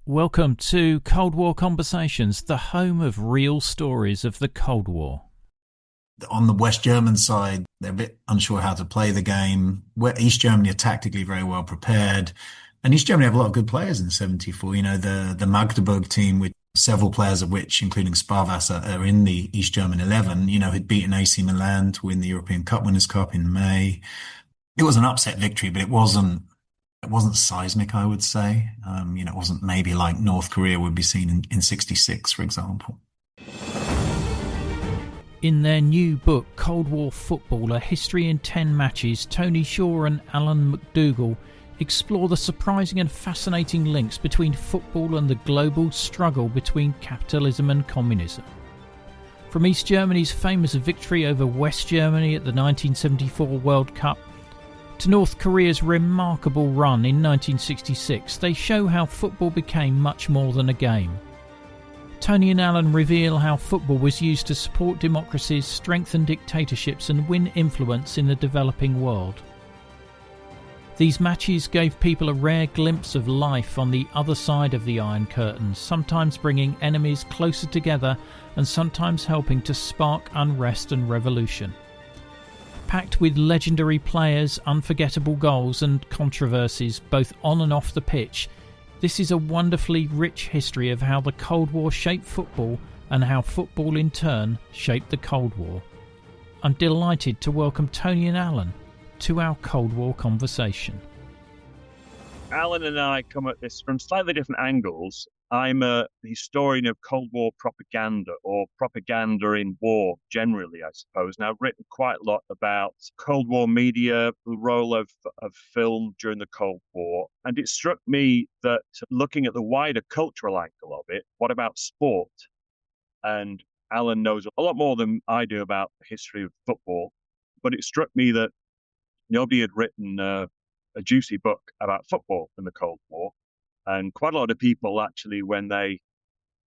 Welcome to Cold War Conversations, the home of real stories of the Cold War. On the West German side, they're a bit unsure how to play the game. Where East Germany are tactically very well prepared. And East Germany have a lot of good players in 74. You know, the Magdeburg team, with several players of which, including Sparwasser, are in the East German 11, had beaten AC Milan to win the European Cup Winners' Cup in May. It was an upset victory, but it wasn't seismic, I would say. It wasn't maybe like North Korea would be seen in 66, for example. In their new book, Cold War Football, A History in 10 Matches, Tony Shaw and Alan McDougall explore the surprising and fascinating links between football and the global struggle between capitalism and communism. From East Germany's famous victory over West Germany at the 1974 World Cup to North Korea's remarkable run in 1966, they show how football became much more than a game. Tony and Alan reveal how football was used to support democracies, strengthen dictatorships and win influence in the developing world. These matches gave people a rare glimpse of life on the other side of the Iron Curtain, sometimes bringing enemies closer together and sometimes helping to spark unrest and revolution. Packed with legendary players, unforgettable goals and controversies both on and off the pitch, this is a wonderfully rich history of how the Cold War shaped football and how football in turn shaped the Cold War. I'm delighted to welcome Tony and Alan to our Cold War conversation. Alan and I come at this from slightly different angles. I'm a historian of Cold War propaganda, or propaganda in war generally, I suppose. And I've written quite a lot about Cold War media, the role of film during the Cold War. And it struck me that looking at the wider cultural angle of it, what about sport? And Alan knows a lot more than I do about the history of football. But it struck me that nobody had written a juicy book about football in the Cold War. And quite a lot of people actually, when they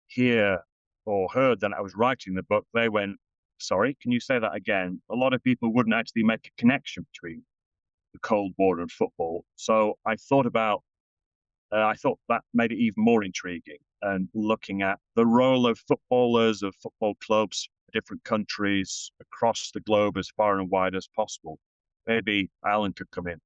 hear or heard that I was writing the book, they went, sorry, can you say that again? A lot of people wouldn't actually make a connection between the Cold War and football. So I thought that made it even more intriguing, and looking at the role of footballers, of football clubs, different countries across the globe as far and wide as possible. Maybe Alan could come in.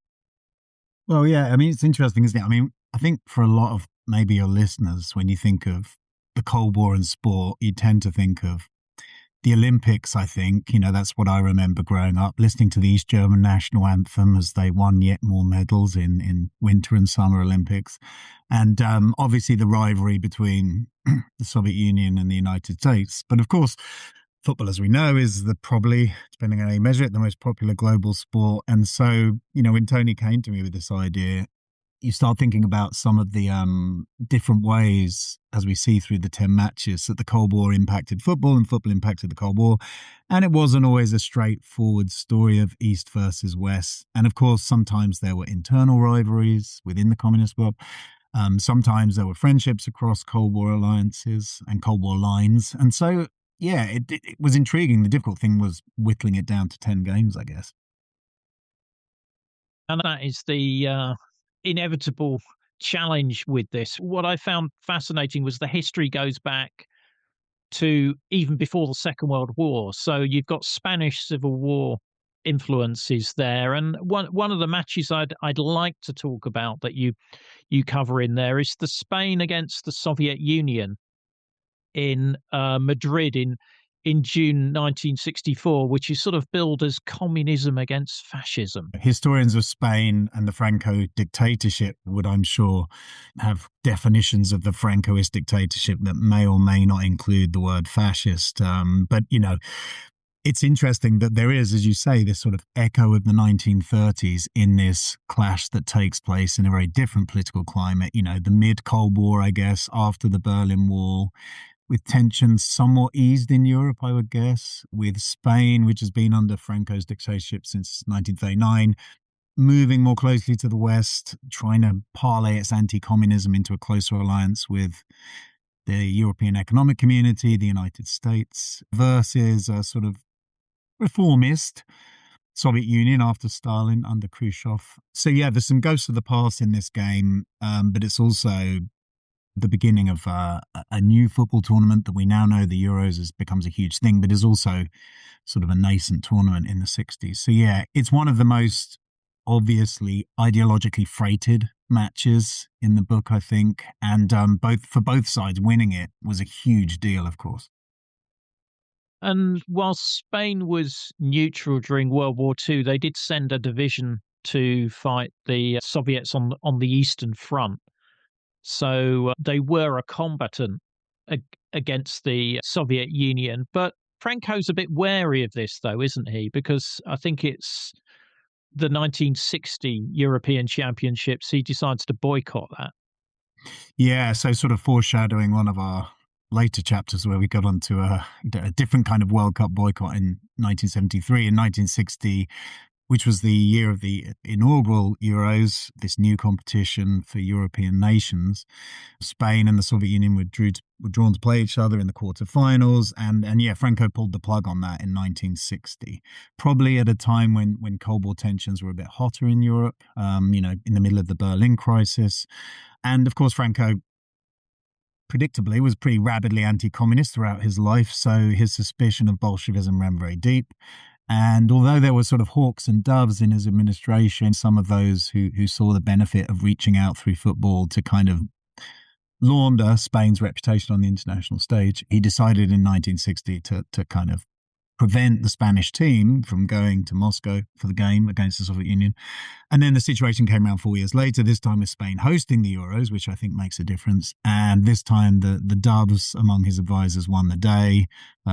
Well, yeah, I mean, it's interesting, isn't it? I mean, I think for a lot of maybe your listeners, when you think of the Cold War and sport, you tend to think of the Olympics, I think. That's what I remember growing up, listening to the East German national anthem as they won yet more medals in Winter and Summer Olympics. And obviously the rivalry between the Soviet Union and the United States. But of course, football, as we know, is probably, depending on how you measure it, the most popular global sport. And so, when Tony came to me with this idea, you start thinking about some of the different ways, as we see through the 10 matches, that the Cold War impacted football and football impacted the Cold War. And it wasn't always a straightforward story of East versus West. And of course, sometimes there were internal rivalries within the communist bloc. Sometimes there were friendships across Cold War alliances and Cold War lines. And so, yeah, it was intriguing. The difficult thing was whittling it down to 10 games, I guess. And that is the inevitable challenge with this. What I found fascinating was the history goes back to even before the Second World War. So you've got Spanish Civil War influences there. And one of the matches I'd like to talk about that you cover in there is the Spain against the Soviet Union in Madrid in June 1964, which is sort of billed as communism against fascism. Historians of Spain and the Franco dictatorship would, I'm sure, have definitions of the Francoist dictatorship that may or may not include the word fascist. But it's interesting that there is, as you say, this sort of echo of the 1930s in this clash that takes place in a very different political climate. The mid-Cold War, I guess, after the Berlin Wall, with tensions somewhat eased in Europe, I would guess, with Spain, which has been under Franco's dictatorship since 1939, moving more closely to the West, trying to parlay its anti-communism into a closer alliance with the European Economic Community, the United States, versus a sort of reformist Soviet Union after Stalin under Khrushchev. So yeah, there's some ghosts of the past in this game, but it's also the beginning of a new football tournament that we now know the Euros becomes a huge thing, but is also sort of a nascent tournament in the 60s. So yeah, it's one of the most obviously ideologically freighted matches in the book, I think. And both sides, winning it was a huge deal, of course. And while Spain was neutral during World War II, they did send a division to fight the Soviets on the Eastern Front. So they were a combatant against the Soviet Union. But Franco's a bit wary of this, though, isn't he? Because I think it's the 1960 European Championships. He decides to boycott that. Yeah, so sort of foreshadowing one of our later chapters where we got onto a different kind of World Cup boycott in 1973 and 1960, which was the year of the inaugural Euros, this new competition for European nations. Spain and the Soviet Union were drawn to play each other in the quarterfinals. And yeah, Franco pulled the plug on that in 1960, probably at a time when Cold War tensions were a bit hotter in Europe, in the middle of the Berlin crisis. And of course, Franco predictably was pretty rabidly anti-communist throughout his life, so his suspicion of Bolshevism ran very deep. And although there were sort of hawks and doves in his administration, some of those who saw the benefit of reaching out through football to kind of launder Spain's reputation on the international stage, he decided in 1960 to kind of prevent the Spanish team from going to Moscow for the game against the Soviet Union. And then the situation came around 4 years later, this time with Spain hosting the Euros, which I think makes a difference. And this time the Doves among his advisors won the day,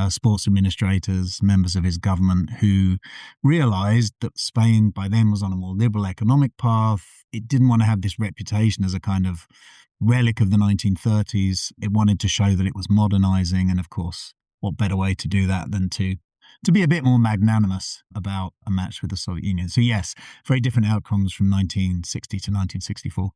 sports administrators, members of his government who realized that Spain by then was on a more liberal economic path. It didn't want to have this reputation as a kind of relic of the 1930s. It wanted to show that it was modernizing. And of course, what better way to do that than to be a bit more magnanimous about a match with the Soviet Union. So yes, very different outcomes from 1960 to 1964.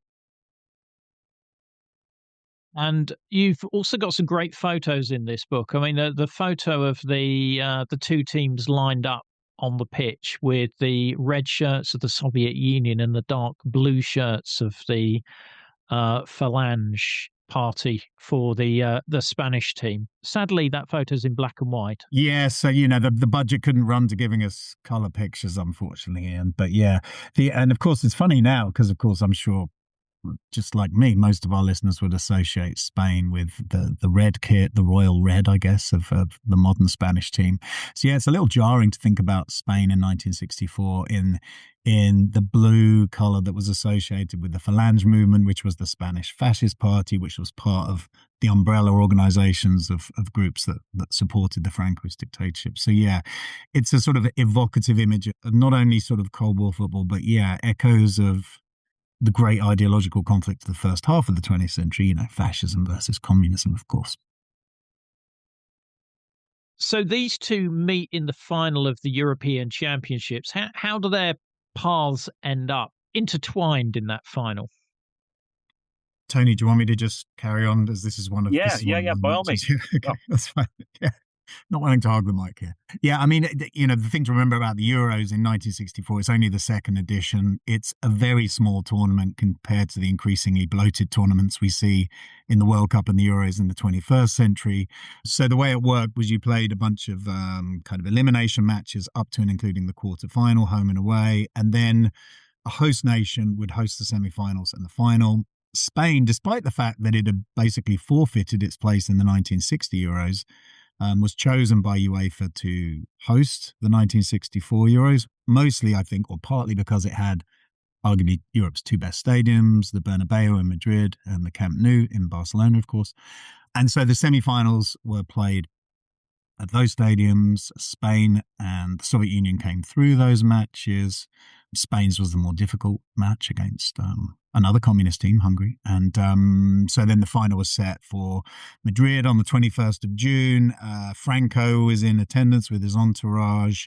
And you've also got some great photos in this book. I mean, the photo of the two teams lined up on the pitch with the red shirts of the Soviet Union and the dark blue shirts of the Falange party for the Spanish team. Sadly, that photo's in black and white. Yeah, so the budget couldn't run to giving us color pictures, unfortunately, Ian. But yeah, and of course it's funny now because of course I'm sure, just like me, most of our listeners would associate Spain with the red kit, the royal red, I guess, of the modern Spanish team. So yeah, it's a little jarring to think about Spain in 1964 in the blue color that was associated with the Falange movement, which was the Spanish fascist party, which was part of the umbrella organizations of groups that supported the Francoist dictatorship. So yeah, it's a sort of evocative image of not only sort of Cold War football, but yeah, echoes of the great ideological conflict of the first half of the 20th century, fascism versus communism, of course. So these two meet in the final of the European Championships. How do their paths end up intertwined in that final? Tony, do you want me to just carry on as this is one of by all means. Okay, that's fine. Yeah. Not wanting to hog the mic here. Yeah, I mean, the thing to remember about the Euros in 1964, it's only the second edition. It's a very small tournament compared to the increasingly bloated tournaments we see in the World Cup and the Euros in the 21st century. So the way it worked was you played a bunch of kind of elimination matches up to and including the quarterfinal, home and away, and then a host nation would host the semi-finals and the final. Spain, despite the fact that it had basically forfeited its place in the 1960 Euros, was chosen by UEFA to host the 1964 Euros, mostly, I think, or partly because it had arguably Europe's two best stadiums, the Bernabeu in Madrid and the Camp Nou in Barcelona, of course. And so the semi-finals were played at those stadiums. Spain and the Soviet Union came through those matches. Spain's was the more difficult match against another communist team, Hungary. And so then the final was set for Madrid on the 21st of June. Franco was in attendance with his entourage.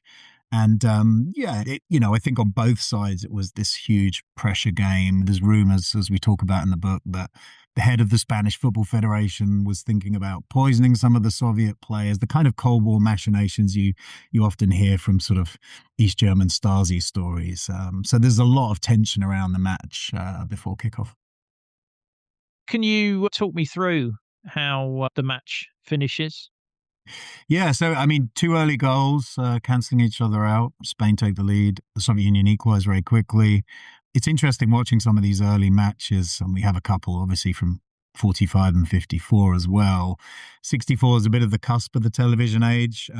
And I think on both sides it was this huge pressure game. There's rumors, as we talk about in the book, that the head of the Spanish Football Federation was thinking about poisoning some of the Soviet players, the kind of Cold War machinations you often hear from sort of East German Stasi stories. So there's a lot of tension around the match before kickoff. Can you talk me through how the match finishes? Yeah, so I mean, two early goals cancelling each other out. Spain take the lead. The Soviet Union equalise very quickly. It's interesting watching some of these early matches, and we have a couple, obviously, from 45 and 54 as well. 64 is a bit of the cusp of the television age.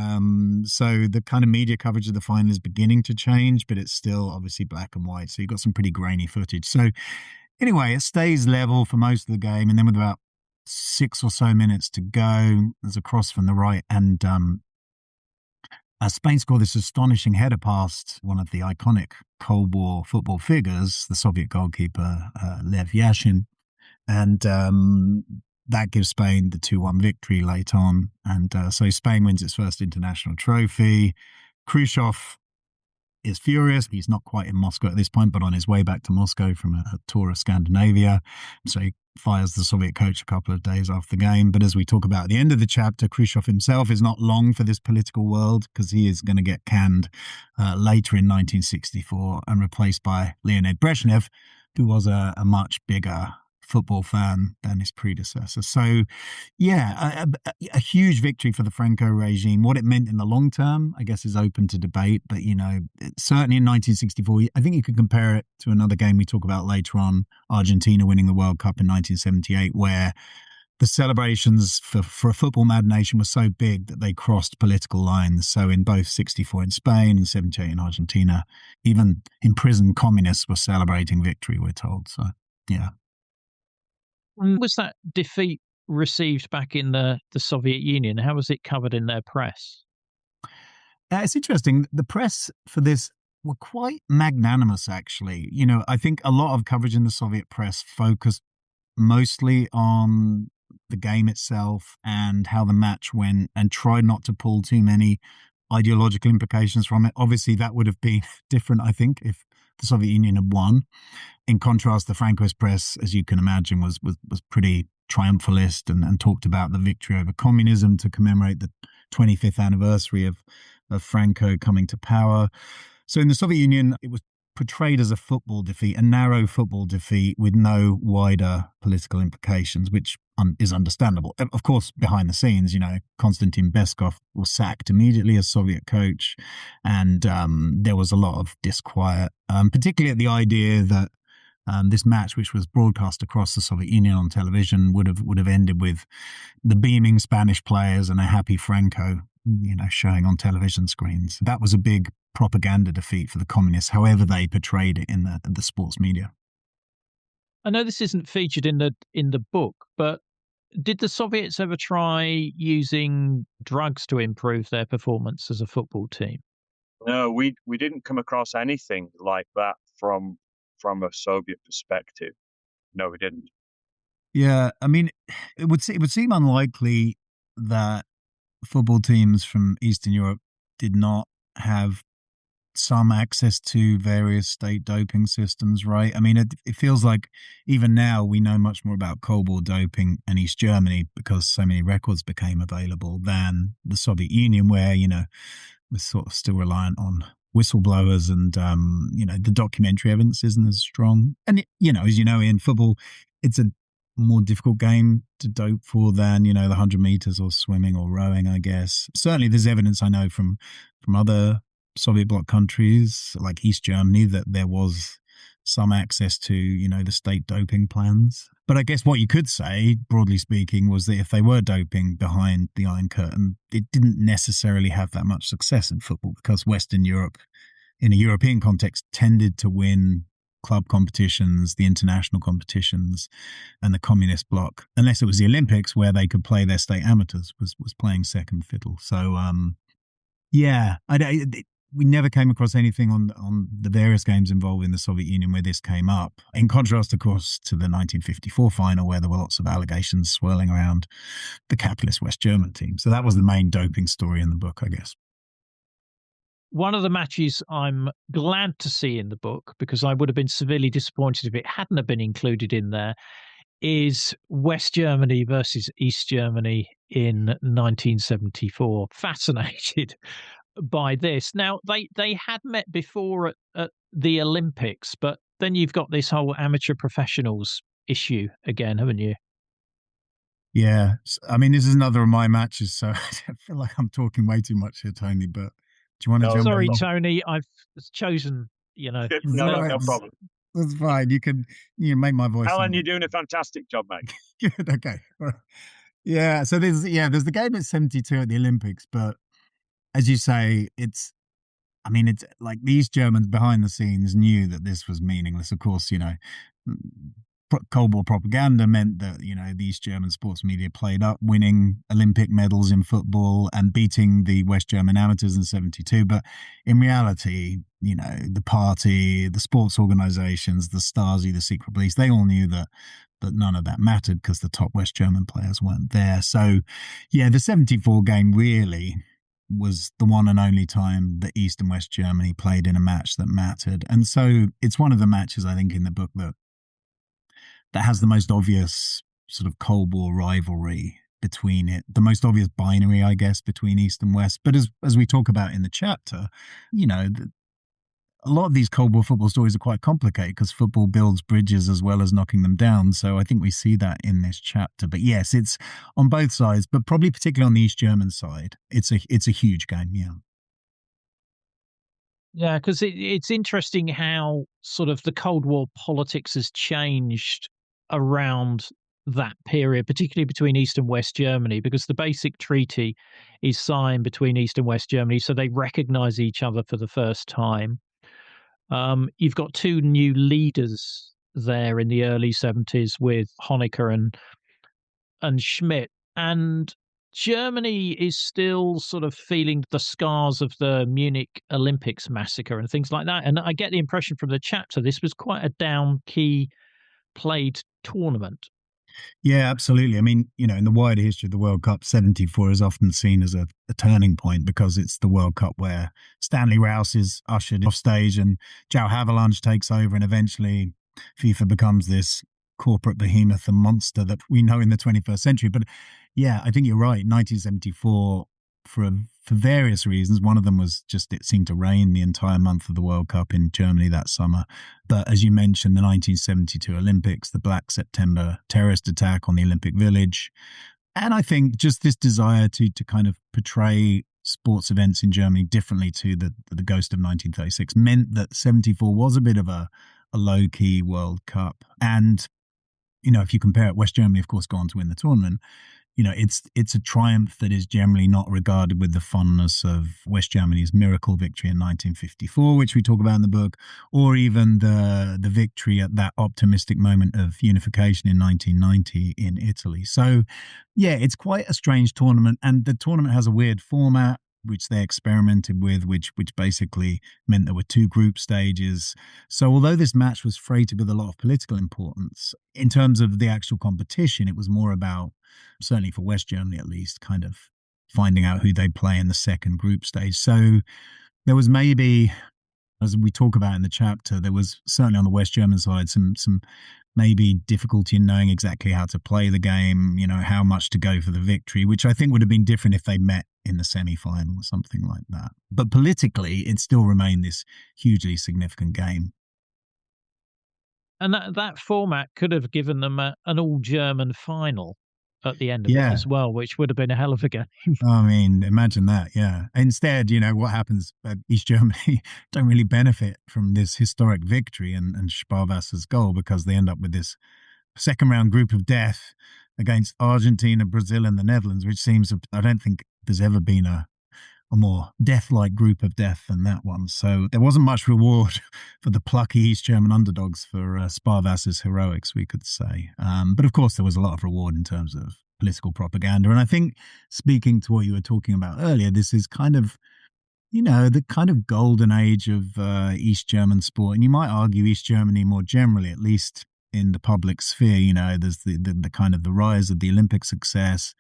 So the kind of media coverage of the final is beginning to change, but it's still obviously black and white. So you've got some pretty grainy footage. So anyway, it stays level for most of the game. And then with about 6 or so minutes to go, there's a cross from the right. And Spain scored this astonishing header past one of the iconic Cold War football figures, the Soviet goalkeeper, Lev Yashin. And that gives Spain the 2-1 victory late on. And so Spain wins its first international trophy. Khrushchev is furious. He's not quite in Moscow at this point, but on his way back to Moscow from a tour of Scandinavia. So he fires the Soviet coach a couple of days after the game. But as we talk about at the end of the chapter, Khrushchev himself is not long for this political world because he is going to get canned later in 1964 and replaced by Leonid Brezhnev, who was a much bigger football fan than his predecessor. So, yeah, a huge victory for the Franco regime. What it meant in the long term, I guess, is open to debate. But, certainly in 1964, I think you could compare it to another game we talk about later on, Argentina winning the World Cup in 1978, where the celebrations for a football mad nation were so big that they crossed political lines. So in both 64 in Spain and 78 in Argentina, even imprisoned communists were celebrating victory, we're told. So, yeah. Was that defeat received back in the Soviet Union? How was it covered in their press? It's interesting. The press for this were quite magnanimous, actually. I think a lot of coverage in the Soviet press focused mostly on the game itself and how the match went and tried not to pull too many ideological implications from it. Obviously, that would have been different, I think, if the Soviet Union had won. In contrast, the Francoist press, as you can imagine, was pretty triumphalist and talked about the victory over communism to commemorate the 25th anniversary of Franco coming to power. So in the Soviet Union, it was portrayed as a football defeat, a narrow football defeat with no wider political implications, which is understandable. Of course, behind the scenes, Konstantin Beskov was sacked immediately as Soviet coach, and there was a lot of disquiet, particularly at the idea that this match, which was broadcast across the Soviet Union on television, would have ended with the beaming Spanish players and a happy Franco, showing on television screens. That was a big propaganda defeat for the communists, however they portrayed it in the sports media. I know this isn't featured in the book, but did the Soviets ever try using drugs to improve their performance as a football team? No, we didn't come across anything like that from a Soviet perspective. No, we didn't. Yeah, I mean, it would seem unlikely that football teams from Eastern Europe did not have some access to various state doping systems, right? I mean, it feels like even now we know much more about Cold War doping in East Germany because so many records became available than the Soviet Union, where, we're sort of still reliant on whistleblowers and, the documentary evidence isn't as strong. And, as you know, in football, it's a more difficult game to dope for than, the 100 meters or swimming or rowing, I guess. Certainly there's evidence I know from other Soviet bloc countries like East Germany that there was some access to, the state doping plans. But I guess what you could say, broadly speaking, was that if they were doping behind the Iron Curtain, it didn't necessarily have that much success in football because Western Europe, in a European context, tended to win club competitions, the international competitions, and the communist bloc, unless it was the Olympics where they could play their state amateurs, was playing second fiddle. So, we never came across anything on the various games involved in the Soviet Union where this came up. In contrast, of course, to the 1954 final where there were lots of allegations swirling around the capitalist West German team. So that was the main doping story in the book, I guess. One of the matches I'm glad to see in the book, because I would have been severely disappointed if it hadn't have been included in there, is West Germany versus East Germany in 1974. Fascinated by this. Now, they had met before at the Olympics, but then you've got this whole amateur professionals issue again, haven't you? Yeah. I mean, this is another of my matches, so I feel like I'm talking way too much here, Tony, but do you want to No, jump Sorry, in? Tony, I've chosen, no, No, no problem. that's fine. You can make my voice Alan, sound you're doing a fantastic job, mate. good. Okay. Yeah. So there's the game at 72 at the Olympics, but as you say, it's like these Germans behind the scenes knew that this was meaningless. Of course, Cold War propaganda meant that, the East German sports media played up winning Olympic medals in football and beating the West German amateurs in 72. But in reality, the party, the sports organizations, the Stasi, the secret police, they all knew that none of that mattered because the top West German players weren't there. So, yeah, the 74 game really was the one and only time that East and West Germany played in a match that mattered. And so it's one of the matches, I think, in the book that has the most obvious sort of Cold War rivalry between it, the most obvious binary, I guess, between East and West. But as we talk about in the chapter, a lot of these Cold War football stories are quite complicated because football builds bridges as well as knocking them down. So I think we see that in this chapter. But yes, it's on both sides, but probably particularly on the East German side. It's a huge game, yeah. Yeah, because it's interesting how sort of the Cold War politics has changed around that period, particularly between East and West Germany, because the basic treaty is signed between East and West Germany, so they recognize each other for the first time. You've got two new leaders there in the early 70s with Honecker and Schmidt. And Germany is still sort of feeling the scars of the Munich Olympics massacre and things like that. And I get the impression from the chapter this was quite a down key played tournament. Yeah, absolutely. I mean, in the wider history of the World Cup, 74 is often seen as a turning point because it's the World Cup where Stanley Rouse is ushered off stage and João Havelange takes over, and eventually FIFA becomes this corporate behemoth and monster that we know in the 21st century. But yeah, I think you're right. 1974, for various reasons, one of them was just it seemed to rain the entire month of the World Cup in Germany that summer. But as you mentioned, the 1972 Olympics, the Black September terrorist attack on the Olympic Village, and I think just this desire to kind of portray sports events in Germany differently to the ghost of 1936 meant that 74 was a bit of a low-key World Cup. And if you compare it, West Germany, of course, go on to win the tournament. It's a triumph that is generally not regarded with the fondness of West Germany's miracle victory in 1954, which we talk about in the book, or even the victory at that optimistic moment of unification in 1990 in Italy. So, yeah, it's quite a strange tournament, and the tournament has a weird format which they experimented with, which basically meant there were two group stages. So although this match was freighted with a lot of political importance, in terms of the actual competition, it was more about, certainly for West Germany at least, kind of finding out who they'd play in the second group stage. So there was maybe, as we talk about in the chapter, there was certainly on the West German side some maybe difficulty in knowing exactly how to play the game, how much to go for the victory, which I think would have been different if they met in the semi-final or something like that. But politically, it still remained this hugely significant game. And that format could have given them an all-German final at the end of it Yeah. as well, which would have been a hell of a game. I mean, imagine that, yeah. Instead, what happens at East Germany don't really benefit from this historic victory and Sparwasser's goal because they end up with this second round group of death against Argentina, Brazil, and the Netherlands, which seems, I don't think there's ever been a more death-like group of death than that one. So there wasn't much reward for the plucky East German underdogs for Sparwasser's heroics, we could say. But of course, there was a lot of reward in terms of political propaganda. And I think, speaking to what you were talking about earlier, this is kind of, the kind of golden age of East German sport. And you might argue East Germany more generally, at least in the public sphere. There's the kind of the rise of the Olympic success.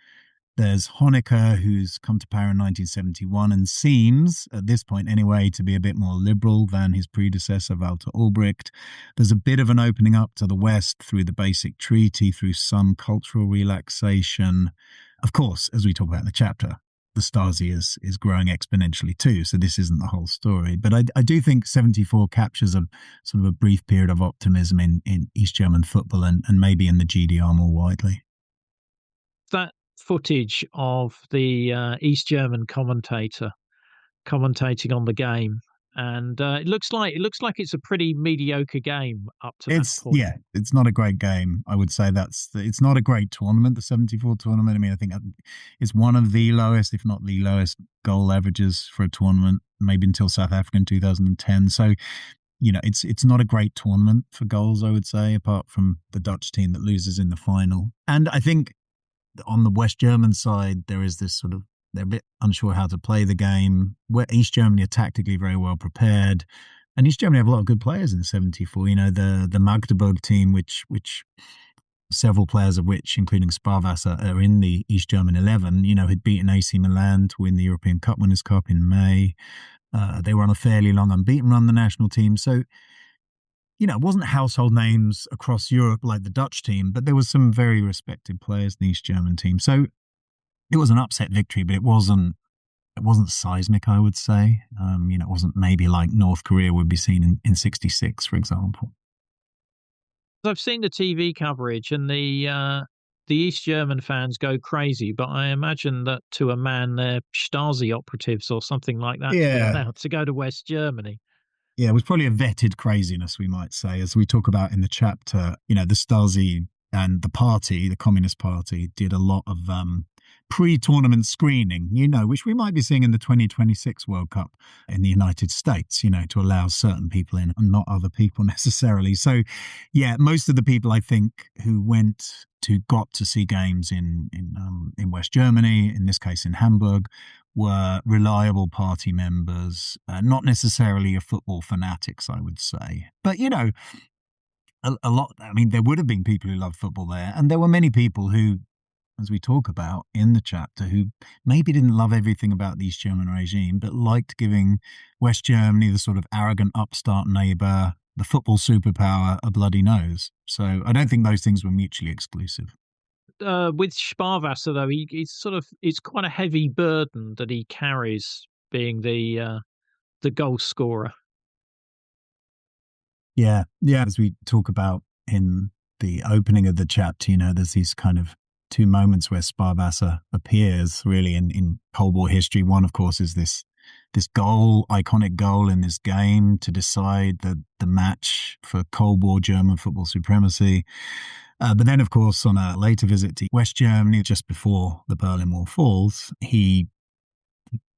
There's Honecker, who's come to power in 1971 and seems, at this point anyway, to be a bit more liberal than his predecessor, Walter Ulbricht. There's a bit of an opening up to the West through the Basic Treaty, through some cultural relaxation. Of course, as we talk about in the chapter, the Stasi is growing exponentially too. So this isn't the whole story. But I do think 74 captures a sort of a brief period of optimism in East German football and maybe in the GDR more widely. That footage of the East German commentator commentating on the game, and it looks like it's a pretty mediocre game up to that point. It's not a great game. I would say it's not a great tournament, the 74 tournament. I mean, I think it's one of the lowest, if not the lowest, goal averages for a tournament, maybe until South Africa in 2010. So, it's not a great tournament for goals, I would say, apart from the Dutch team that loses in the final. And I think on the West German side, there is this sort of, they're a bit unsure how to play the game. Where East Germany are tactically very well prepared, and East Germany have a lot of good players in the 74. The Magdeburg team, which several players of which, including Sparwasser, are in the East German 11. Had beaten AC Milan to win the European Cup Winners' Cup in May. They were on a fairly long unbeaten run, the national team. So, it wasn't household names across Europe like the Dutch team, but there was some very respected players in the East German team. So it was an upset victory, but it wasn't seismic, I would say. It wasn't maybe like North Korea would be seen in 66, for example. I've seen the TV coverage, and the East German fans go crazy, but I imagine that to a man, they're Stasi operatives or something like that, to be allowed to go to West Germany. Yeah, it was probably a vetted craziness, we might say. As we talk about in the chapter, the Stasi and the Communist Party, did a lot of pre-tournament screening, which we might be seeing in the 2026 World Cup in the United States, to allow certain people in and not other people necessarily. So, yeah, most of the people I think who got to see games in West Germany, in this case in Hamburg, were reliable party members, not necessarily football fanatics, I would say. But, a lot, I mean, there would have been people who loved football there, and there were many people who, as we talk about in the chapter, who maybe didn't love everything about the East German regime, but liked giving West Germany, the sort of arrogant upstart neighbour, the football superpower, a bloody nose. So I don't think those things were mutually exclusive. With Sparwasser, though, it's quite a heavy burden that he carries, being the goal scorer. Yeah. As we talk about in the opening of the chapter, there's these kind of two moments where Sparwasser appears really in Cold War history. One, of course, is this iconic goal in this game to decide the match for Cold War German football supremacy. But then, of course, on a later visit to West Germany, just before the Berlin Wall falls, he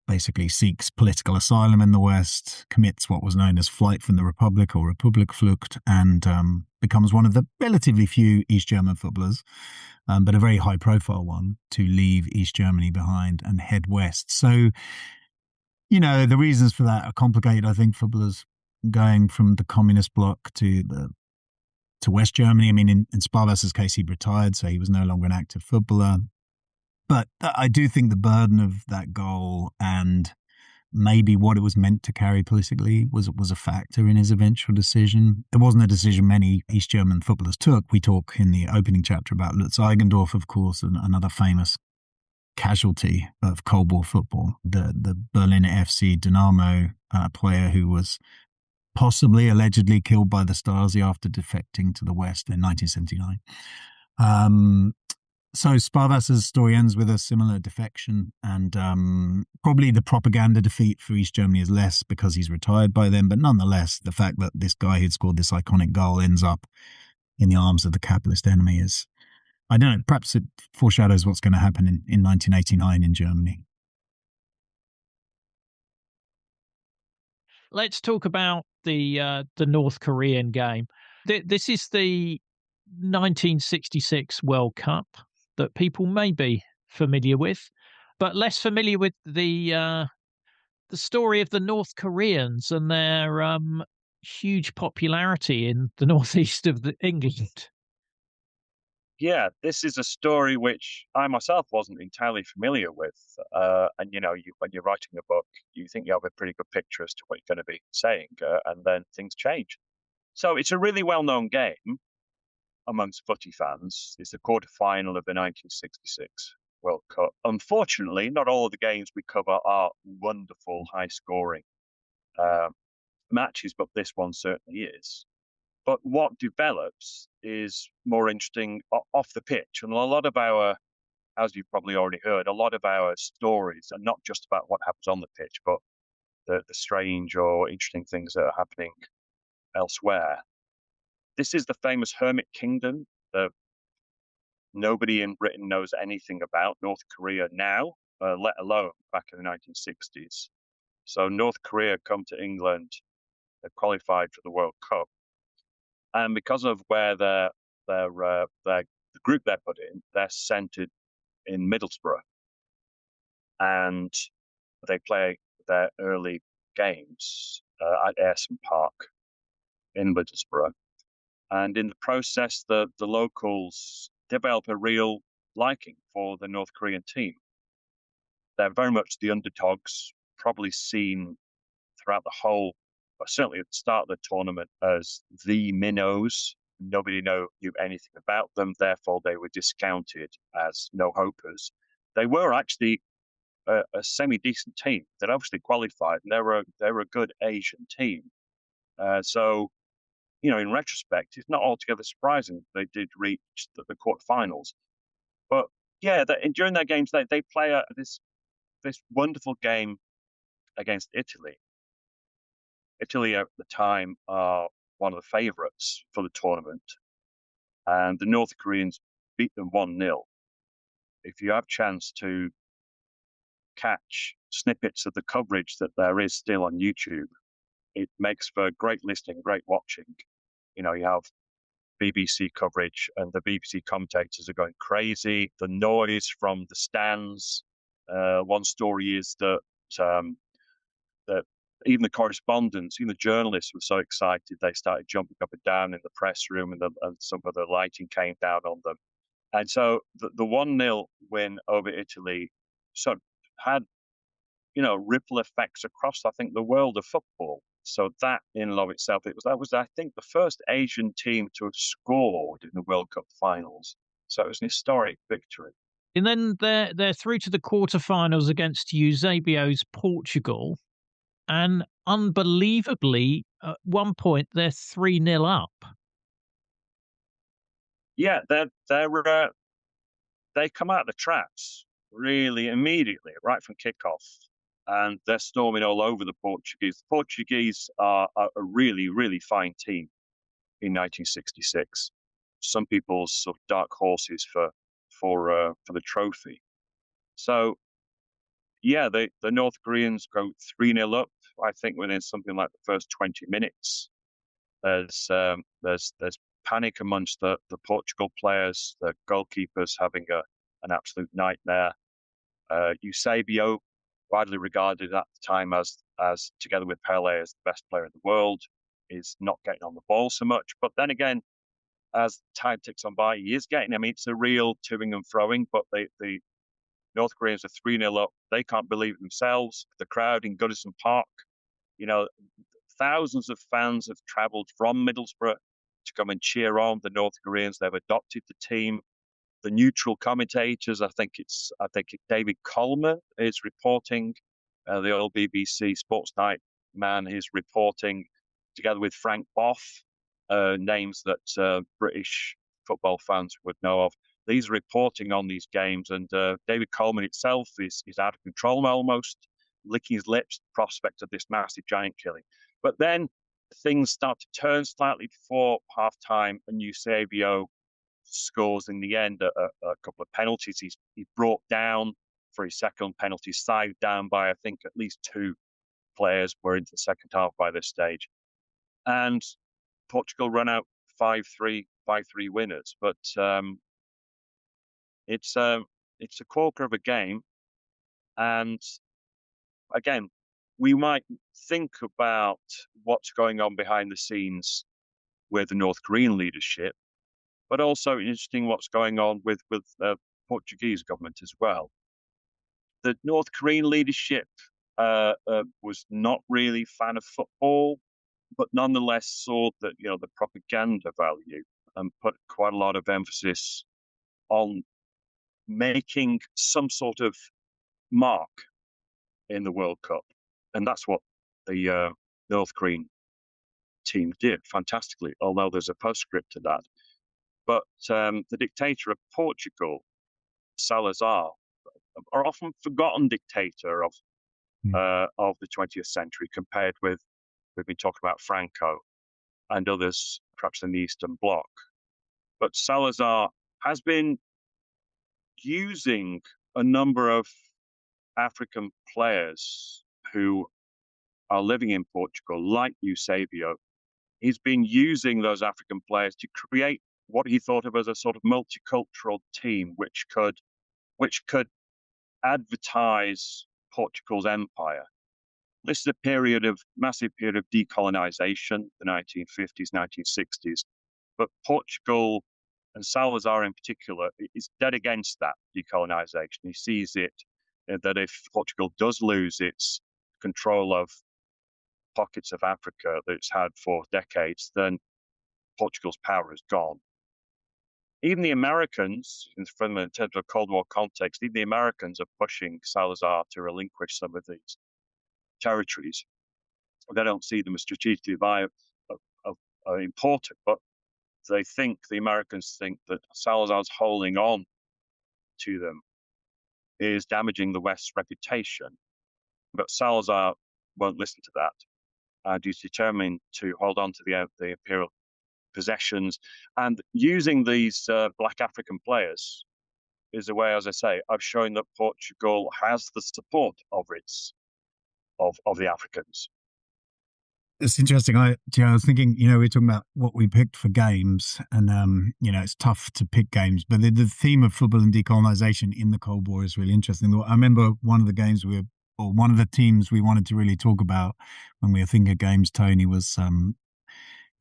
basically seeks political asylum in the West, commits what was known as flight from the Republic or Republikflucht, and becomes one of the relatively few East German footballers, but a very high-profile one, to leave East Germany behind and head west. So, the reasons for that are complicated. I think footballers going from the communist bloc to West Germany. I mean, in Sparwasser's case, he retired, so he was no longer an active footballer. But I do think the burden of that goal and maybe what it was meant to carry politically was a factor in his eventual decision. It wasn't a decision many East German footballers took. We talk in the opening chapter about Lutz Eigendorf, of course, and another famous casualty of Cold War football, the Berliner FC Dynamo player who was possibly allegedly killed by the Stasi after defecting to the West in 1979. So Sparwasser's story ends with a similar defection, and probably the propaganda defeat for East Germany is less because he's retired by then, but nonetheless, the fact that this guy who'd scored this iconic goal ends up in the arms of the capitalist enemy is, I don't know, perhaps it foreshadows what's going to happen in 1989 in Germany. Let's talk about the North Korean game. This is the 1966 World Cup that people may be familiar with, but less familiar with the story of the North Koreans and their huge popularity in the northeast of England. Yeah, this is a story which I myself wasn't entirely familiar with. And, when you're writing a book, you think you have a pretty good picture as to what you're going to be saying, and then things change. So it's a really well-known game amongst footy fans. It's the quarter-final of the 1966 World Cup. Unfortunately, not all of the games we cover are wonderful, high-scoring matches, but this one certainly is. But what develops is more interesting off the pitch. And a lot of our, as you've probably already heard, a lot of our stories are not just about what happens on the pitch, but the strange or interesting things that are happening elsewhere. This is the famous Hermit Kingdom that nobody in Britain knows anything about, North Korea now, let alone back in the 1960s. So North Korea come to England, they qualified for the World Cup, and because of where the group they're put in, they're centered in Middlesbrough, and they play their early games at Ayresome Park in Middlesbrough. And in the process, the locals develop a real liking for the North Korean team. They're very much the underdogs, probably seen throughout the whole, or certainly at the start of the tournament, as the minnows. Nobody knew anything about them, therefore they were discounted as no-hopers. They were actually a semi-decent team. They'd obviously qualified, and they were a good Asian team. So, in retrospect, it's not altogether surprising they did reach the quarterfinals. But yeah, during their games, they play this wonderful game against Italy. Italy at the time are one of the favourites for the tournament, and the North Koreans beat them 1-0. If you have a chance to catch snippets of the coverage that there is still on YouTube, it makes for great listening, great watching. You have BBC coverage, and the BBC commentators are going crazy. The noise from the stands. One story is that even the correspondents, even the journalists were so excited they started jumping up and down in the press room, and some of the lighting came down on them. And so the 1-0 win over Italy sort of had, ripple effects across, I think, the world of football. So that in and of itself, that was, I think, the first Asian team to have scored in the World Cup finals. So it was an historic victory. And then they're through to the quarterfinals against Eusebio's Portugal. And unbelievably, at one point, they're 3-0 up. Yeah, they come out of the traps really immediately, right from kickoff. And they're storming all over the Portuguese. The Portuguese are a really, really fine team in 1966. Some people's sort of dark horses for the trophy. So, yeah, the North Koreans go 3-0 up, I think, within something like the first 20 minutes. There's panic amongst the Portugal players, the goalkeepers having an absolute nightmare. Eusebio, widely regarded at the time as together with Pele as the best player in the world, is not getting on the ball so much. But then again, as time ticks on by, he is getting. I mean, it's a real toing and froing. But the North Koreans are 3-0 up. They can't believe it themselves. The crowd in Goodison Park, thousands of fans have travelled from Middlesbrough to come and cheer on the North Koreans. They've adopted the team. The neutral commentators, I think David Coleman is reporting. The old BBC Sports Night man is reporting, together with Frank Boff, names that British football fans would know of. These are reporting on these games, and David Coleman itself is out of control almost, licking his lips at the prospect of this massive giant killing. But then things start to turn slightly before half-time, and Eusebio scores in the end a couple of penalties. He's brought down for his second penalty, side down by, I think, at least two players were into the second half by this stage. And Portugal run out 5-3 winners. But it's a corker of a game. And again, we might think about what's going on behind the scenes with the North Korean leadership, but also interesting what's going on with the Portuguese government as well. The North Korean leadership was not really a fan of football, but nonetheless saw that the propaganda value and put quite a lot of emphasis on making some sort of mark in the World Cup. And that's what the North Korean team did fantastically, although there's a postscript to that. But the dictator of Portugal, Salazar, are often forgotten dictator of the 20th century compared with, we've been talking about Franco and others, perhaps in the Eastern Bloc. But Salazar has been using a number of African players who are living in Portugal, like Eusebio. He's been using those African players to create what he thought of as a sort of multicultural team, which could advertise Portugal's empire. This is a massive period of decolonization, the 1950s, 1960s. But Portugal, and Salazar in particular, is dead against that decolonization. He sees it that if Portugal does lose its control of pockets of Africa that it's had for decades, then Portugal's power is gone. Even the Americans, in terms of Cold War context, even the Americans are pushing Salazar to relinquish some of these territories. They don't see them as strategically important, but the Americans think that Salazar's holding on to them is damaging the West's reputation. But Salazar won't listen to that, and he's determined to hold on to the imperial possessions. And using these black African players is a way, as I say, of showing that Portugal has the support of the Africans. It's interesting. I was thinking, we're talking about what we picked for games, and it's tough to pick games, but the theme of football and decolonization in the Cold War is really interesting. I remember one of the teams we wanted to really talk about when we were thinking of games, Tony, was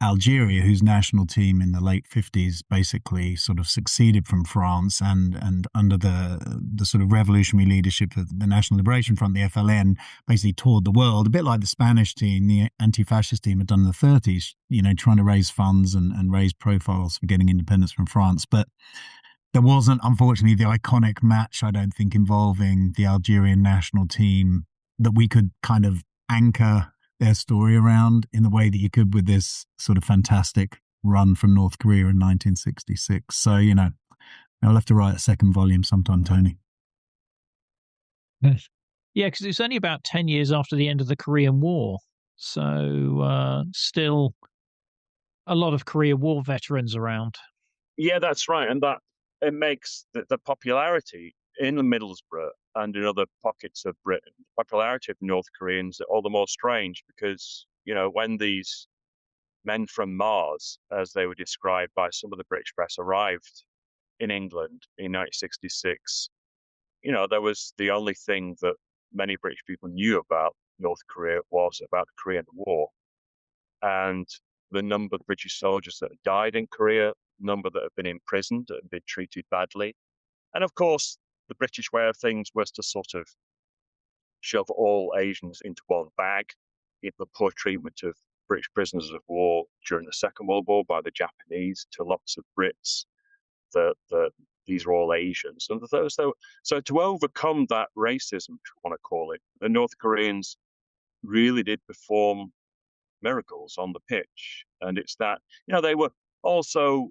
Algeria, whose national team in the late 50s basically sort of succeeded from France, and under the sort of revolutionary leadership of the National Liberation Front, the FLN, basically toured the world, a bit like the Spanish team, the anti-fascist team had done in the 30s, trying to raise funds and raise profiles for getting independence from France. But there wasn't, unfortunately, the iconic match, I don't think, involving the Algerian national team that we could kind of anchor their story around in the way that you could with this sort of fantastic run from North Korea in 1966. So, I'll have to write a second volume sometime, Tony. Yeah, because it's only about 10 years after the end of the Korean War. So still a lot of Korea War veterans around. Yeah, that's right. And that it makes the popularity in the Middlesbrough and in other pockets of Britain, the popularity of the North Koreans all the more strange because, when these men from Mars, as they were described by some of the British press, arrived in England in 1966, there was the only thing that many British people knew about North Korea was about the Korean War. And the number of British soldiers that had died in Korea, number that have been imprisoned, that have been treated badly. And of course, the British way of things was to sort of shove all Asians into one bag, in the poor treatment of British prisoners of war during the Second World War by the Japanese to lots of Brits, that these are all Asians. And so to overcome that racism, if you want to call it, the North Koreans really did perform miracles on the pitch. And it's that, they were also,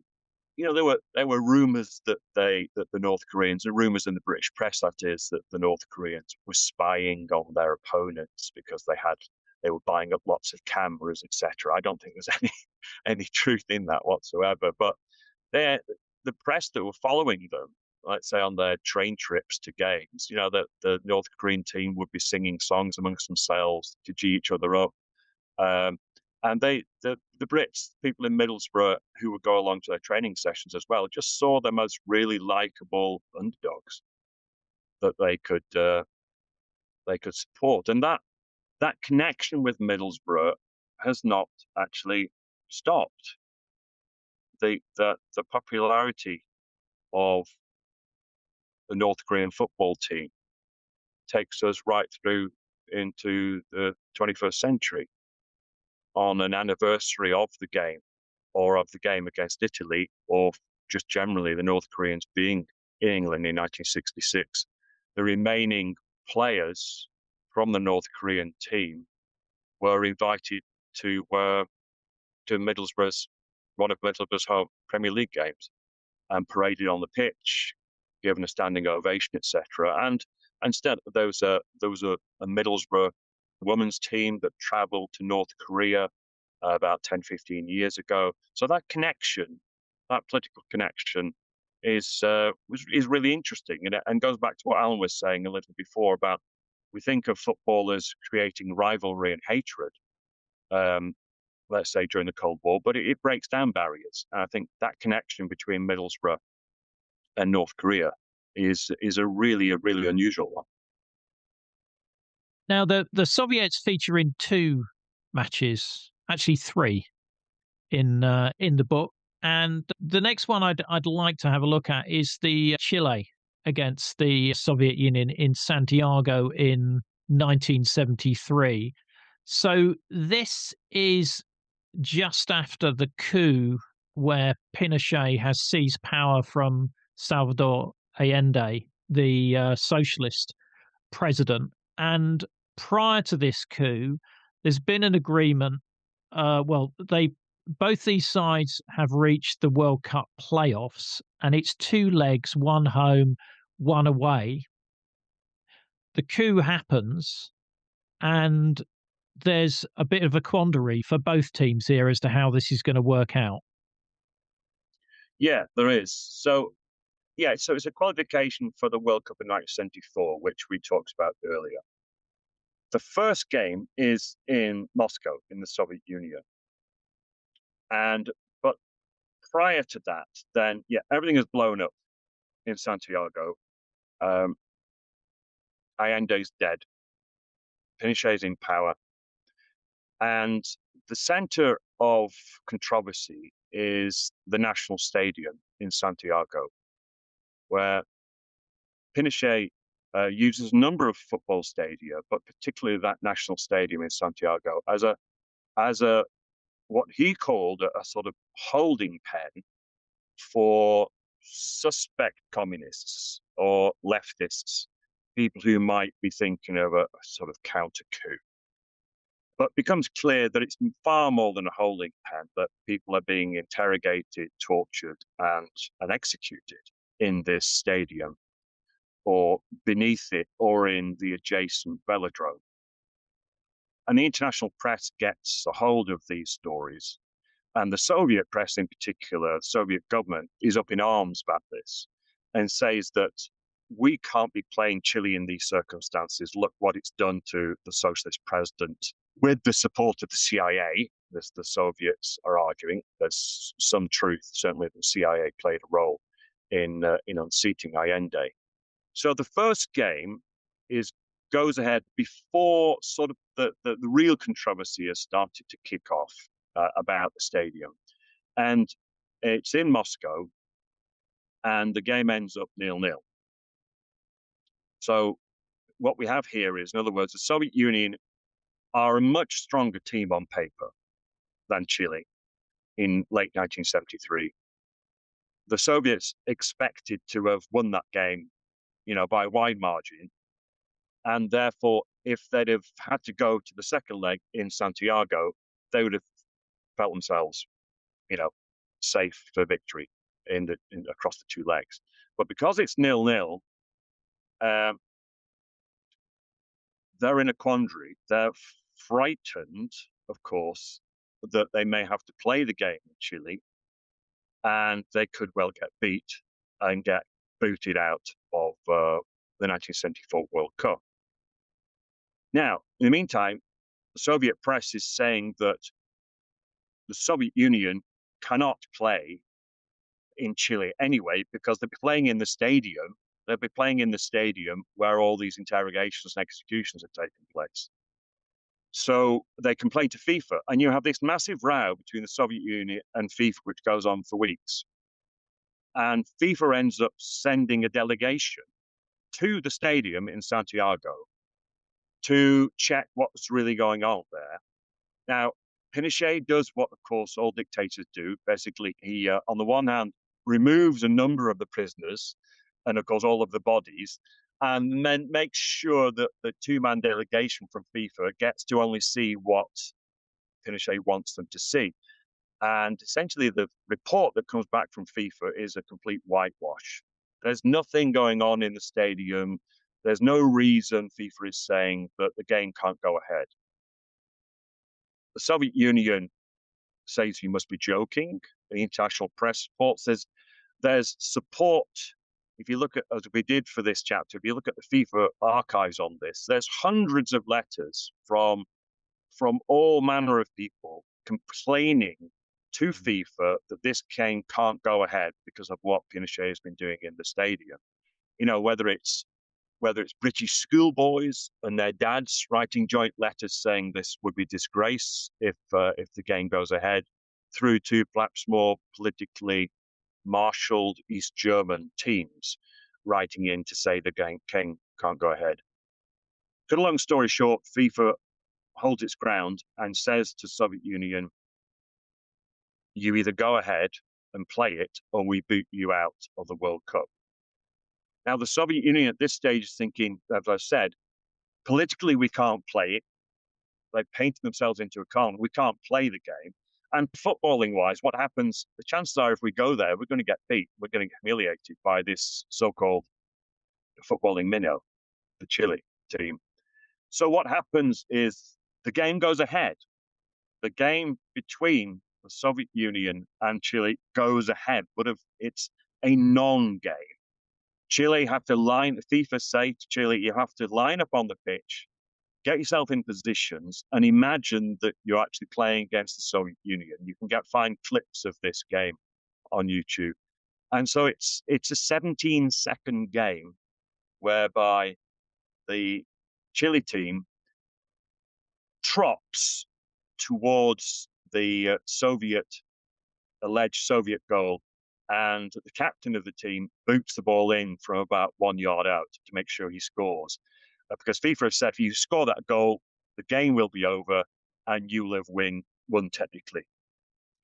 there were rumors that the North Koreans, and rumors in the British press, that is, that the North Koreans were spying on their opponents because they were buying up lots of cameras, etc. I don't think there's any truth in that whatsoever. But the press that were following them, let's say on their train trips to games, that the North Korean team would be singing songs amongst themselves to G each other up. And the Brits, people in Middlesbrough who would go along to their training sessions as well, just saw them as really likable underdogs that they could support. And that connection with Middlesbrough has not actually stopped. The popularity of the North Korean football team takes us right through into the 21st century. On an anniversary of the game, or of the game against Italy, or just generally the North Koreans being in England in 1966, the remaining players from the North Korean team were invited to Middlesbrough's one of Middlesbrough's home Premier League games and paraded on the pitch, given a standing ovation, etc. And instead, there was a Middlesbrough women's team that travelled to North Korea about 10, 15 years ago. So that connection, that political connection, is really interesting, and goes back to what Alan was saying a little before about we think of football as creating rivalry and hatred. Let's say during the Cold War, but it breaks down barriers. And I think that connection between Middlesbrough and North Korea is a really unusual one. Now, the Soviets feature in two matches, actually three, in the book, and the next one I'd like to have a look at is the Chile against the Soviet Union in Santiago in 1973. So this is just after the coup where Pinochet has seized power from Salvador Allende, the socialist president. And prior to this coup, there's been an agreement. Both these sides have reached the World Cup playoffs, and it's two legs, one home, one away. The coup happens, and there's a bit of a quandary for both teams here as to how this is going to work out. Yeah, there is. So it's a qualification for the World Cup in 1974, which we talked about earlier. The first game is in Moscow, in the Soviet Union. But prior to that, then, everything is blown up in Santiago. Allende's dead. Pinochet's in power. And the center of controversy is the National Stadium in Santiago, where Pinochet uses a number of football stadia, but particularly that National Stadium in Santiago as a what he called a sort of holding pen for suspect communists or leftists, people who might be thinking of a sort of counter coup. But it becomes clear that it's far more than a holding pen, that people are being interrogated, tortured, and executed in this stadium, or beneath it, or in the adjacent velodrome. And the international press gets a hold of these stories. And the Soviet press in particular, the Soviet government, is up in arms about this and says that we can't be playing Chile in these circumstances. Look what it's done to the socialist president. With the support of the CIA, as the Soviets are arguing, there's some truth, certainly the CIA played a role in unseating Allende. So the first game goes ahead before sort of the real controversy has started to kick off about the stadium. And it's in Moscow, and the game ends up 0-0. So what we have here is, in other words, the Soviet Union are a much stronger team on paper than Chile in late 1973. The Soviets expected to have won that game, by a wide margin. And therefore, if they'd have had to go to the second leg in Santiago, they would have felt themselves, safe for victory across the two legs. But because it's 0-0, they're in a quandary. They're frightened, of course, that they may have to play the game in Chile, and they could well get beat and get booted out of the 1974 World Cup. Now, in the meantime, the Soviet press is saying that the Soviet Union cannot play in Chile anyway, because they'll be playing in the stadium. They'll be playing in the stadium where all these interrogations and executions are taking place. So they complain to FIFA, and you have this massive row between the Soviet Union and FIFA, which goes on for weeks. And FIFA ends up sending a delegation to the stadium in Santiago to check what's really going on there. Now, Pinochet does what, of course, all dictators do. Basically, he, on the one hand, removes a number of the prisoners and of course all of the bodies, and then make sure that the two-man delegation from FIFA gets to only see what Pinochet wants them to see. And essentially, the report that comes back from FIFA is a complete whitewash. There's nothing going on in the stadium. There's no reason FIFA is saying that the game can't go ahead. The Soviet Union says you must be joking. The international press report says there's support. If you look at, as we did for this chapter, if you look at the FIFA archives on this, there's hundreds of letters from all manner of people complaining to FIFA that this game can't go ahead because of what Pinochet has been doing in the stadium. You know, whether it's British schoolboys and their dads writing joint letters saying this would be a disgrace if the game goes ahead, through to perhaps more politically marshaled East German teams writing in to say the game can't go ahead. Cut a long story short, FIFA holds its ground and says to Soviet Union, you either go ahead and play it or we boot you out of the World Cup. Now, the Soviet Union at this stage is thinking, as I said, politically we can't play it. They've painted themselves into a corner. We can't play the game. And footballing-wise, what happens, the chances are if we go there, we're going to get beat. We're going to get humiliated by this so-called footballing minnow, the Chile team. So what happens is the game goes ahead. The game between the Soviet Union and Chile goes ahead, but it's a non-game. Chile have to FIFA say to Chile, you have to line up on the pitch, get yourself in positions, and imagine that you're actually playing against the Soviet Union. You can find clips of this game on YouTube. And so it's a 17-second game whereby the Chile team trots towards the alleged Soviet goal, and the captain of the team boots the ball in from about 1 yard out to make sure he scores. Because FIFA have said, if you score that goal, the game will be over and you will have won technically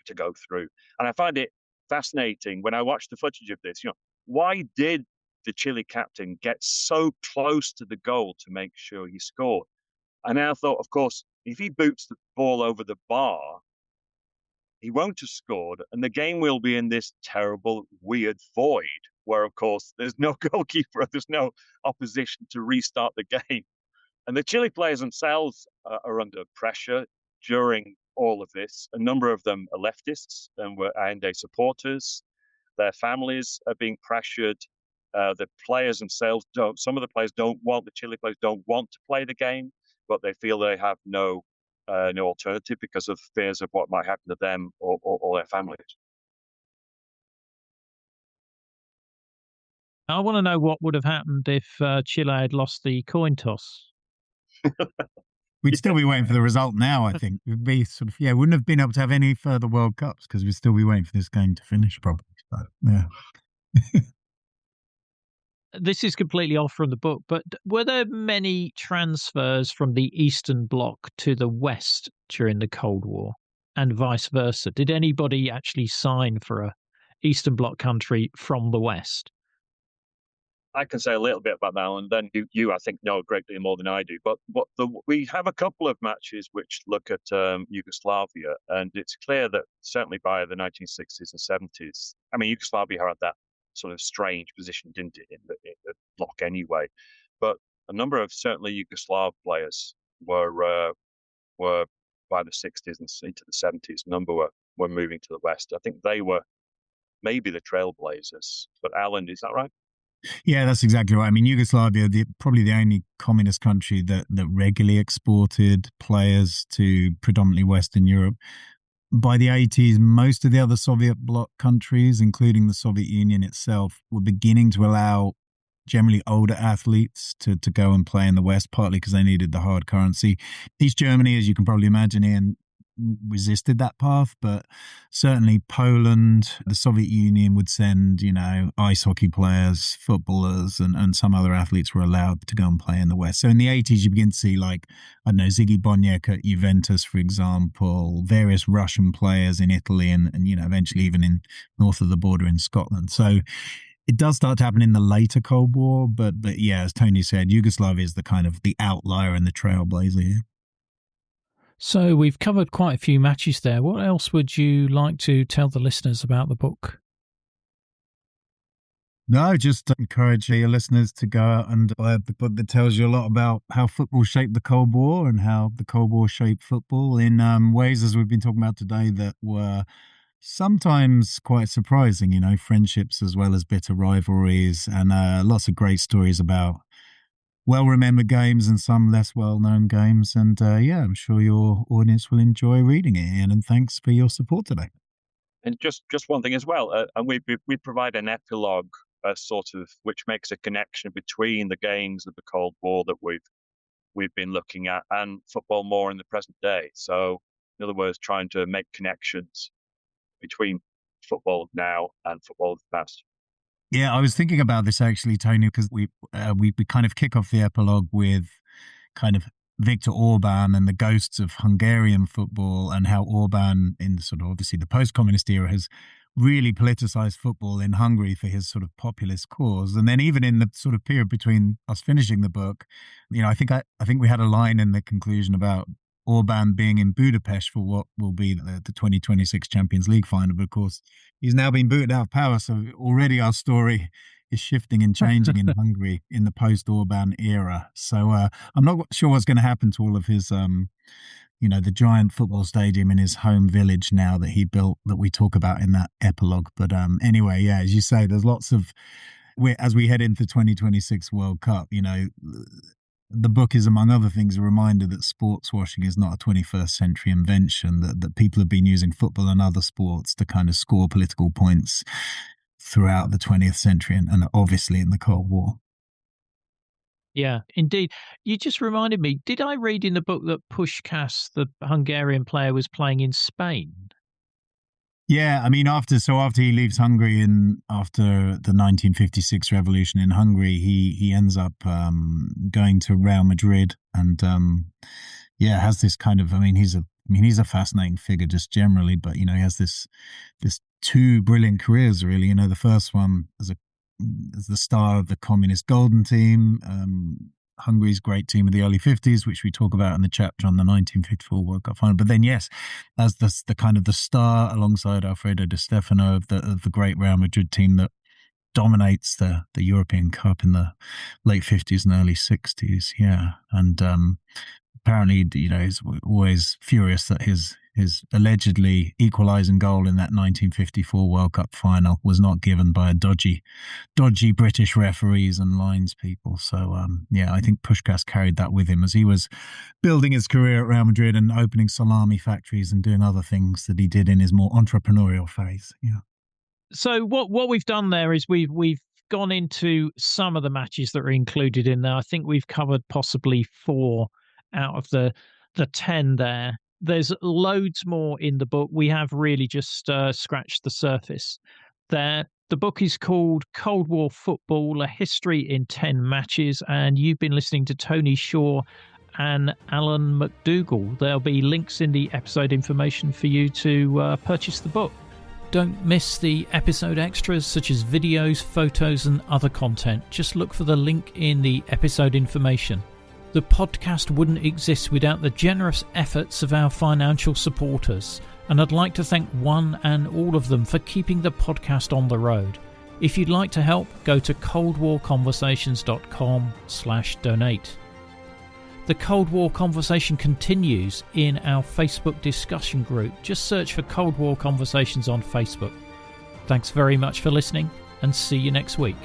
to go through. And I find it fascinating when I watch the footage of this. Why did the Chile captain get so close to the goal to make sure he scored? And I thought, of course, if he boots the ball over the bar, he won't have scored, and the game will be in this terrible, weird void where, of course, there's no goalkeeper, there's no opposition to restart the game. And the Chile players themselves are under pressure during all of this. A number of them are leftists and were Allende supporters. Their families are being pressured. The players themselves some of the players the Chile players don't want to play the game, but they feel they have no alternative because of fears of what might happen to them or their families. I want to know what would have happened if Chile had lost the coin toss. We'd still be waiting for the result now, I think. We'd be wouldn't have been able to have any further World Cups because we'd still be waiting for this game to finish, probably. So, yeah. This is completely off from the book, but were there many transfers from the Eastern Bloc to the West during the Cold War and vice versa? Did anybody actually sign for a Eastern Bloc country from the West? I can say a little bit about that, and then you I think, know a great deal more than I do. But we have a couple of matches which look at Yugoslavia, and it's clear that certainly by the 1960s and 70s, I mean, Yugoslavia had that sort of strange position, didn't it, in the bloc anyway. But a number of certainly Yugoslav players were by the 60s and into the 70s. A number were moving to the West. I think they were maybe the trailblazers. But Alan, is that right? Yeah, that's exactly right. I mean, Yugoslavia, probably the only communist country that regularly exported players to predominantly Western Europe. By the 80s, most of the other Soviet bloc countries, including the Soviet Union itself, were beginning to allow generally older athletes to go and play in the West, partly because they needed the hard currency. East Germany, as you can probably imagine, Ian, resisted that path, but certainly Poland, the Soviet Union would send, ice hockey players, footballers, and some other athletes were allowed to go and play in the West. So in the 80s, you begin to see Ziggy Boniek at Juventus, for example, various Russian players in Italy and eventually even in north of the border in Scotland. So it does start to happen in the later Cold War, but yeah, as Tony said, Yugoslavia is the kind of the outlier and the trailblazer here. So we've covered quite a few matches there. What else would you like to tell the listeners about the book? No, just encourage your listeners to go out and buy the book that tells you a lot about how football shaped the Cold War and how the Cold War shaped football in ways, as we've been talking about today, that were sometimes quite surprising, friendships as well as bitter rivalries, and lots of great stories about well-remembered games and some less well-known games. And yeah, I'm sure your audience will enjoy reading it, Ian, and thanks for your support today. And just one thing as well, and we provide an epilogue, sort of, which makes a connection between the games of the Cold War that we've been looking at and football more in the present day. So, in other words, trying to make connections between football now and football of the past. Yeah, I was thinking about this actually, Tony, because we kind of kick off the epilogue with kind of Viktor Orban and the ghosts of Hungarian football, and how Orban, in the sort of obviously the post-communist era, has really politicized football in Hungary for his sort of populist cause. And then even in the sort of period between us finishing the book, I think we had a line in the conclusion about Orban being in Budapest for what will be the 2026 Champions League final. But of course, he's now been booted out of power. So already our story is shifting and changing in Hungary in the post-Orban era. So I'm not sure what's going to happen to all of his, the giant football stadium in his home village now that he built, that we talk about in that epilogue. But anyway, yeah, as you say, there's lots of, as we head into 2026 World Cup, the book is, among other things, a reminder that sports washing is not a 21st century invention, that people have been using football and other sports to kind of score political points throughout the 20th century and obviously in the Cold War. Yeah, indeed. You just reminded me, did I read in the book that Puskás, the Hungarian player, was playing in Spain? Yeah, I mean, after he leaves Hungary and after the 1956 revolution in Hungary, he ends up going to Real Madrid and has this kind of, he's a fascinating figure just generally, but he has this two brilliant careers really. The first one as the star of the communist golden team, Hungary's great team of the early 50s, which we talk about in the chapter on the 1954 World Cup final. But then, yes, as the kind of the star alongside Alfredo Di Stefano of the great Real Madrid team that dominates the European Cup in the late 50s and early 60s. Yeah. And apparently, he's always furious that his allegedly equalising goal in that 1954 World Cup final was not given by a dodgy British referees and lines people. So, I think Puskás carried that with him as he was building his career at Real Madrid and opening salami factories and doing other things that he did in his more entrepreneurial phase. Yeah. So what we've done there is we've gone into some of the matches that are included in there. I think we've covered possibly 4 out of the 10 there. There's loads more in the book. We have really just scratched the surface there. The book is called Cold War Football, A History in 10 Matches, and you've been listening to Tony Shaw and Alan McDougall. There'll be links in the episode information for you to purchase the book. Don't miss the episode extras such as videos, photos and other content. Just look for the link in the episode information. The podcast wouldn't exist without the generous efforts of our financial supporters, and I'd like to thank one and all of them for keeping the podcast on the road. If you'd like to help, go to coldwarconversations.com/donate. The Cold War conversation continues in our Facebook discussion group. Just search for Cold War Conversations on Facebook. Thanks very much for listening, and see you next week.